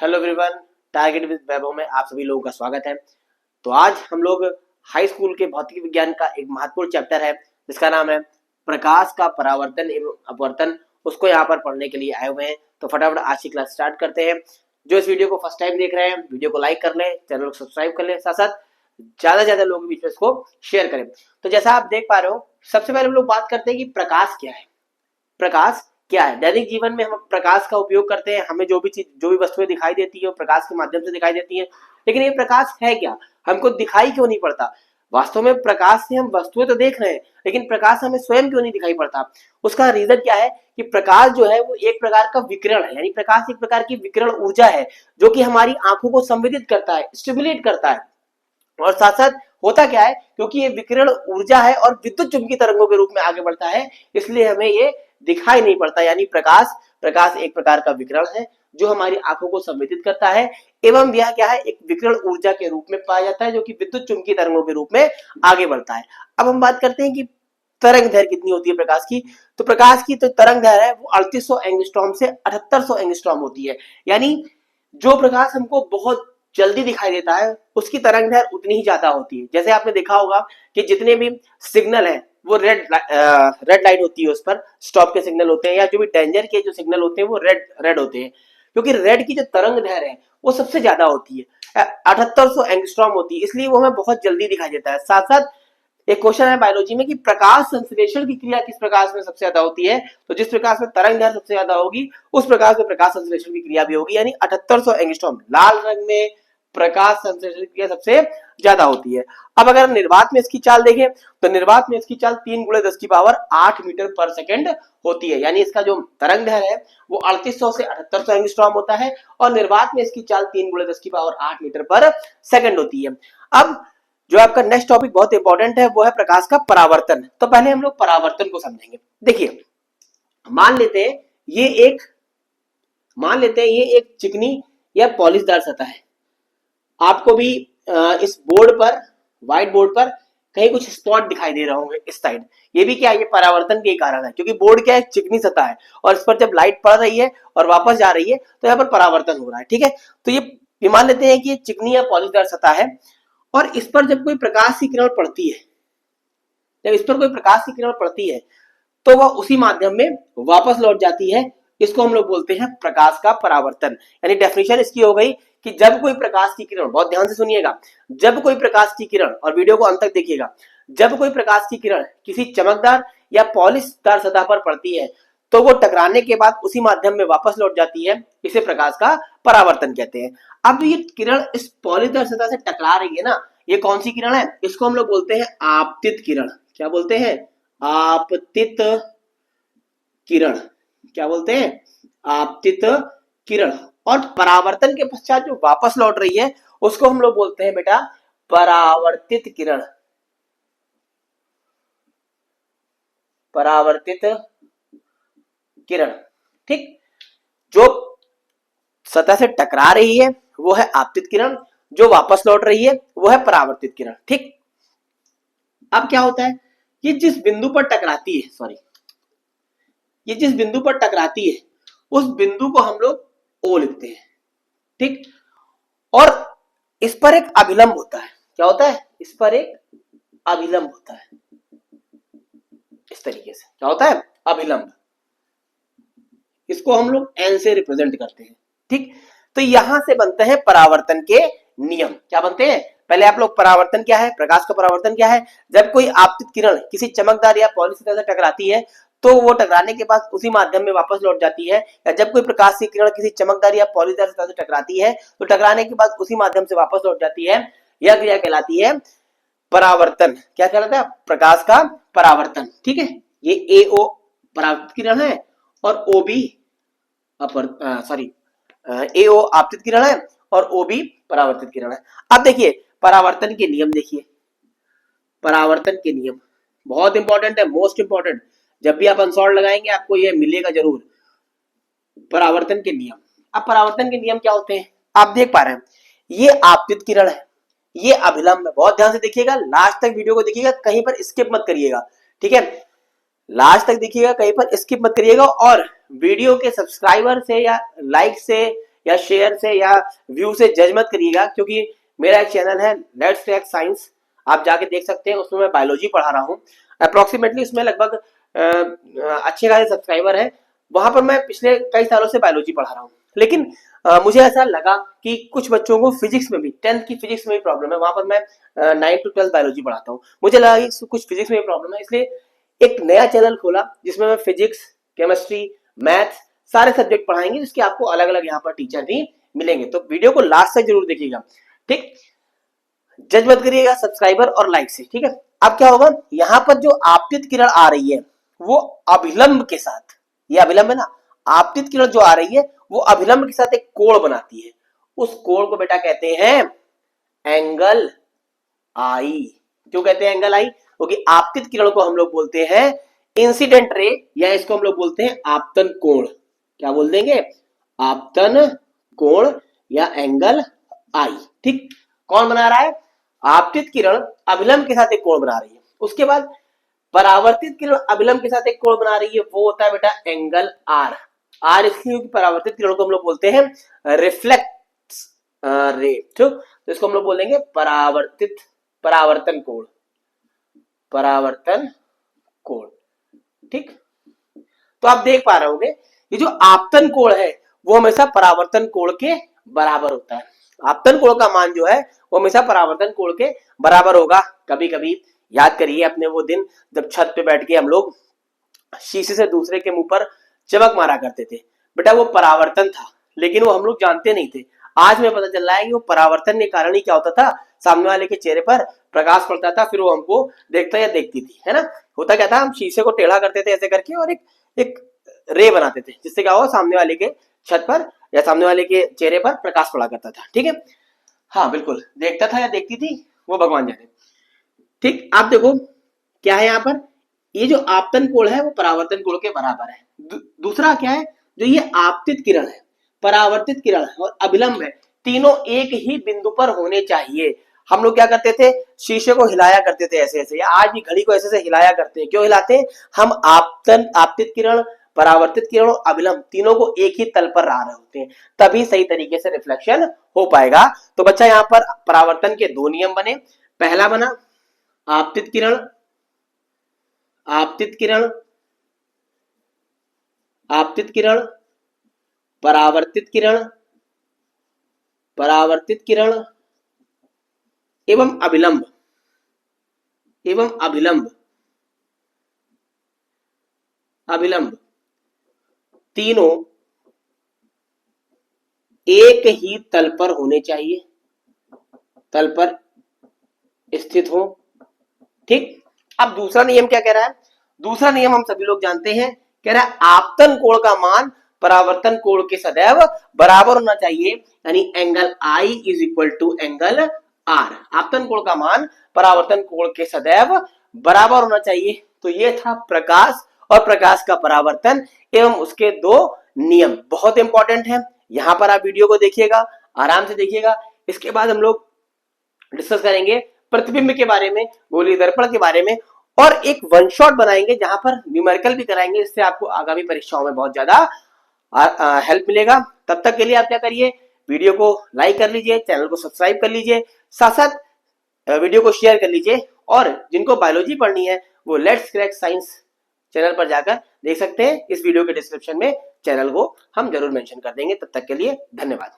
Hello everyone, target with वैभव में आप सभी लोगों का स्वागत है। तो आज हम लोग हाई स्कूल के भौतिक विज्ञान का एक महत्वपूर्ण चैप्टर है जिसका नाम है प्रकाश का परावर्तन एवं अपवर्तन, उसको यहाँ पर पढ़ने के लिए आए हुए हैं। तो फटाफट आज की क्लास स्टार्ट करते हैं। जो इस वीडियो को फर्स्ट टाइम देख रहे हैं, वीडियो को लाइक कर लें, चैनल को सब्सक्राइब कर लें, साथ साथ ज्यादा से ज्यादा लोगों के बीच में इसको शेयर करें। तो जैसा आप देख पा रहे हो, सबसे पहले हम लोग बात करते हैं कि प्रकाश क्या है। प्रकाश क्या है? दैनिक जीवन में हम प्रकाश का उपयोग करते हैं, हमें जो भी वस्तुएं दिखाई देती है वो प्रकाश के माध्यम से दिखाई देती है। लेकिन ये प्रकाश है क्या? हमको दिखाई क्यों नहीं पड़ता? वास्तव में प्रकाश से हम वस्तुएं तो देख रहे हैं, लेकिन प्रकाश हमें स्वयं क्यों नहीं दिखाई पड़ता? उसका रीजन क्या है कि प्रकाश जो है वो एक प्रकार का विकिरण है, यानी प्रकाश एक प्रकार की विकिरण ऊर्जा है जो कि हमारी आंखों को संवेदित करता है, स्टिमुलेट करता है। और साथ साथ होता क्या है, क्योंकि ये विकिरण ऊर्जा है और विद्युत चुंबकीय तरंगों के रूप में आगे बढ़ता है, इसलिए हमें ये दिखाई नहीं पड़ता। यानी प्रकाश एक प्रकार का विकिरण है जो हमारी आंखों को संवेदित करता है एवं यह क्या है, एक विकिरण ऊर्जा के रूप में पाया जाता है जो कि विद्युत चुंबकीय तरंगों के रूप में आगे बढ़ता है। अब हम बात करते हैं कि तरंग दैर्घ्य कितनी होती है प्रकाश की। तो प्रकाश की तो तरंग दैर्घ्य है वो 3800 एंगस्ट्रॉम से 7800 एंगस्ट्रॉम होती है। यानी जो प्रकाश हमको बहुत जल्दी दिखाई देता है उसकी तरंग दैर्घ्य उतनी ही ज्यादा होती है। जैसे आपने देखा होगा कि जितने भी सिग्नल है वो रेड लाइट होती है, उस पर स्टॉप के सिग्नल होते हैं, या जो भी डेंजर के जो सिग्नल होते हैं वो रेड होते हैं, क्योंकि रेड की जो तरंग दैर्घ्य है वो सबसे ज्यादा होती है, 7800 एंगस्ट्रॉम होती है, इसलिए वो हमें बहुत जल्दी दिखाई देता है। साथ साथ एक क्वेश्चन है बायोलॉजी में कि प्रकाश संश्लेषण की क्रिया किस प्रकाश में सबसे ज्यादा होती है। तो जिस प्रकाश में तरंग दैर्घ्य सबसे ज्यादा होगी उस प्रकाश में प्रकाश संश्लेषण की क्रिया भी होगी, यानी 7800 एंगस्ट्रॉम। लाल रंग में प्रकाश संश्लेषण की क्रिया सबसे ज्यादा होती है। अब अगर निर्वात में इसकी चाल देखें तो निर्वात में इसकी चाल 3 × 10⁸ मीटर पर सेकंड होती है, यानी इसका जो तरंग दैर्घ्य है वो 3800 से 7800 एंगस्ट्रॉम होता है और निर्वात में इसकी चाल 3 × 10⁸ मीटर पर सेकंड होती है। अब जो आपका नेक्स्ट टॉपिक बहुत इंपॉर्टेंट है वो है प्रकाश का परावर्तन। तो पहले हम लोग परावर्तन को समझेंगे। देखिए, मान लेते हैं ये एक चिकनी या पॉलिशदार सतह है। आपको भी इस बोर्ड पर, व्हाइट बोर्ड पर कहीं कुछ स्पॉट दिखाई दे रहे होंगे इस साइड। ये भी क्या है, ये परावर्तन के कारण है, क्योंकि बोर्ड क्या है, चिकनी सतह है और इस पर जब लाइट पड़ रही है और वापस जा रही है तो यहाँ पर परावर्तन हो रहा है। ठीक है, तो ये मान लेते हैं कि ये चिकनी या पॉलिशदार सतह है और इस पर जब कोई प्रकाश की किरण पड़ती है, तो वह उसी माध्यम में वापस लौट जाती है। इसको हम लोग बोलते हैं प्रकाश का परावर्तन। यानी डेफिनेशन इसकी हो गई कि जब कोई प्रकाश की किरण, बहुत ध्यान से सुनिएगा, जब कोई प्रकाश की किरण, और वीडियो को अंत तक देखिएगा, जब कोई प्रकाश की किरण किसी चमकदार या पॉलिशदार सतह पर पड़ती है तो वो टकराने के बाद उसी माध्यम में वापस लौट जाती है, इसे प्रकाश का परावर्तन कहते हैं। अब ये किरण इस पॉलिशदार सतह से टकरा रही है ना, ये कौन सी किरण है? इसको हम लोग बोलते हैं आपतित किरण। क्या बोलते हैं? आपतित किरण। क्या बोलते हैं? आपतित किरण। और परावर्तन के पश्चात जो वापस लौट रही है उसको हम लोग बोलते हैं बेटा परावर्तित किरण। परावर्तित किरण, ठीक। जो सतह से टकरा रही है वो है आपतित किरण, जो वापस लौट रही है वो है परावर्तित किरण। ठीक। अब क्या होता है, ये जिस बिंदु पर टकराती है उस बिंदु को हम लोग ओ लिखते हैं। ठीक। और इस पर एक अभिलंब होता है। क्या होता है? इस पर एक अभिलंब होता है, इस तरीके से। क्या होता है? अभिलंब। इसको हम लोग एन से रिप्रेजेंट करते हैं। ठीक। तो यहां से बनते हैं परावर्तन के नियम। क्या बनते हैं? पहले आप लोग, परावर्तन क्या है, प्रकाश का परावर्तन क्या है? जब कोई आपतित किरण किसी चमकदार या पॉलिश सतह से टकराती है तो वो टकराने के बाद उसी माध्यम में वापस लौट जाती है, या जब कोई प्रकाश की किरण किसी चमकदार या पॉलिशदार सतह से टकराती है तो टकराने के बाद उसी माध्यम से वापस लौट जाती है, यह क्रिया कहलाती है परावर्तन। क्या कहलाता है? प्रकाश का परावर्तन। ठीक है, ये एओ परावर्तित किरण है और ओबी एओ आपतित किरण है और ओबी परावर्तित किरण है। अब देखिए परावर्तन के नियम, देखिए परावर्तन के नियम बहुत इंपॉर्टेंट है, मोस्ट इंपॉर्टेंट। जब भी आप आंसर लगाएंगे आपको यह मिलेगा जरूर, परावर्तन के नियम। अब परावर्तन के नियम क्या होते हैं आप देख पा रहे हैं। ये आपतित किरण है, ये अभिलंब है। बहुत ध्यान से देखिएगा, लास्ट तक वीडियो को देखिएगा, कहीं पर स्किप मत करिएगा। ठीक है, लास्ट तक देखिएगा, कहीं पर स्किप मत करिएगा। और वीडियो के सब्सक्राइबर से या लाइक से या शेयर से या व्यू से जज मत करिएगा, क्योंकि मेरा एक चैनल है लेट्स क्रैक साइंस, आप जाके देख सकते हैं, उसमें मैं बायोलॉजी पढ़ा रहा हूँ। अप्रोक्सीमेटली उसमें लगभग अच्छे खासे सब्सक्राइबर है। वहां पर मैं पिछले कई सालों से बायोलॉजी पढ़ा रहा हूँ, लेकिन मुझे ऐसा लगा कि कुछ बच्चों को फिजिक्स में भी, 10th की फिजिक्स में भी प्रॉब्लम है। वहां पर मैं 9 to 12 बायोलॉजी पढ़ाता हूँ। मुझे लगा कि कुछ फिजिक्स में भी प्रॉब्लम है, इसलिए एक नया चैनल खोला जिसमें मैं फिजिक्स, केमिस्ट्री, मैथ्स सारे सब्जेक्ट पढ़ाएंगे, जिसके आपको अलग अलग यहाँ पर टीचर भी मिलेंगे। तो वीडियो को लास्ट तक जरूर देखिएगा, ठीक। जज मत करिएगा सब्सक्राइबर और लाइक से, ठीक है। अब क्या होगा, यहाँ पर जो आपतित किरण आ रही है वो अभिलंब के साथ, ये अभिलंब है ना, आपतित किरण जो आ रही है वो अभिलंब के साथ एक कोण बनाती है। उस कोण को बेटा कहते हैं एंगल आई। क्यों कहते हैं एंगल आई? क्योंकि आपतित किरण को हम लोग बोलते हैं इंसिडेंट रे, या इसको हम लोग बोलते हैं आपतन कोण। क्या बोल देंगे? आपतन कोण या एंगल आई, ठीक। कौन बना रहा है? आपतित किरण अभिलंब के साथ एक कोण बना रही है। उसके बाद परावर्तित किरण अभिलंब के साथ एक कोण बना रही है, वो होता है बेटा एंगल आर। आर इसलिए क्योंकि परावर्तित किरण को हम लोग बोलते हैं रिफ्लेक्ट रे, ठीक। तो इसको हम लोग बोलेंगे परावर्तन कोण, परावर्तन कोण, ठीक। तो आप देख पा रहे होंगे ये जो आपतन कोण है वो हमेशा परावर्तन कोण के बराबर होता है। आपतन कोण का मान जो है वो हमेशा परावर्तन कोण के बराबर होगा। कभी कभी याद करिए अपने वो दिन जब छत पे बैठ के हम लोग शीशे से दूसरे के मुंह पर चमक मारा करते थे, बेटा वो परावर्तन था, लेकिन वो हम लोग जानते नहीं थे। आज में पता चल रहा है कि वो परावर्तन के कारण ही क्या होता था, सामने वाले के चेहरे पर प्रकाश पड़ता था, फिर वो हमको देखता या देखती थी, है ना। होता क्या था, हम शीशे को टेढ़ा करते थे ऐसे करके और एक रे बनाते थे, जिससे क्या हो, सामने वाले के छत पर या सामने वाले के चेहरे पर प्रकाश पड़ा करता था, ठीक है। हाँ बिल्कुल, देखता था या देखती थी वो भगवान जाने, ठीक। आप देखो क्या है यहाँ पर, ये जो आपतन कोण है वो परावर्तन कोण के बराबर है। दूसरा क्या है, जो ये आपतित किरण है, परावर्तित किरण है और अभिलंब है, तीनों एक ही बिंदु पर होने चाहिए। हम लोग क्या करते थे, शीशे को हिलाया करते थे ऐसे ऐसे, या आज भी घड़ी को ऐसे ऐसे हिलाया करते हैं। क्यों हिलाते हैं? हम आपतित किरण, परावर्तित किरण और अभिलंब तीनों को एक ही तल पर ला रहे होते हैं, तभी सही तरीके से रिफ्लेक्शन हो पाएगा। तो बच्चा यहाँ पर परावर्तन के दो नियम बने। पहला बना आपतित किरण, आपतित किरण, आपतित किरण, परावर्तित किरण, परावर्तित किरण एवं अभिलंब, एवं अभिलंब, अभिलंब तीनों एक ही तल पर होने चाहिए, तल पर स्थित हो, ठीक। अब दूसरा नियम क्या कह रहा है? दूसरा नियम हम सभी लोग जानते हैं, कह रहा है आपतन कोण का मान परावर्तन कोण के सदैव बराबर होना चाहिए, यानी angle I is equal to angle R. आपतन कोण का मान परावर्तन कोण के सदैव बराबर होना चाहिए। तो ये था प्रकाश और प्रकाश का परावर्तन एवं उसके दो नियम, बहुत इंपॉर्टेंट है। यहां पर आप वीडियो को देखिएगा, आराम से देखिएगा। इसके बाद हम लोग डिस्कस करेंगे प्रतिबिंब के बारे में, गोलीय दर्पण के बारे में, और एक वन शॉट बनाएंगे जहां पर न्यूमेरिकल भी कराएंगे, जिससे आपको आगामी परीक्षाओं में बहुत ज्यादा हेल्प मिलेगा। तब तक के लिए आप क्या करिए, वीडियो को लाइक कर लीजिए, चैनल को सब्सक्राइब कर लीजिए, साथ साथ वीडियो को शेयर कर लीजिए, और जिनको बायोलॉजी पढ़नी है वो लेट्स क्रैक साइंस चैनल पर जाकर देख सकते हैं। इस वीडियो के डिस्क्रिप्शन में चैनल को हम जरूर मेंशन कर देंगे। तब तक के लिए धन्यवाद।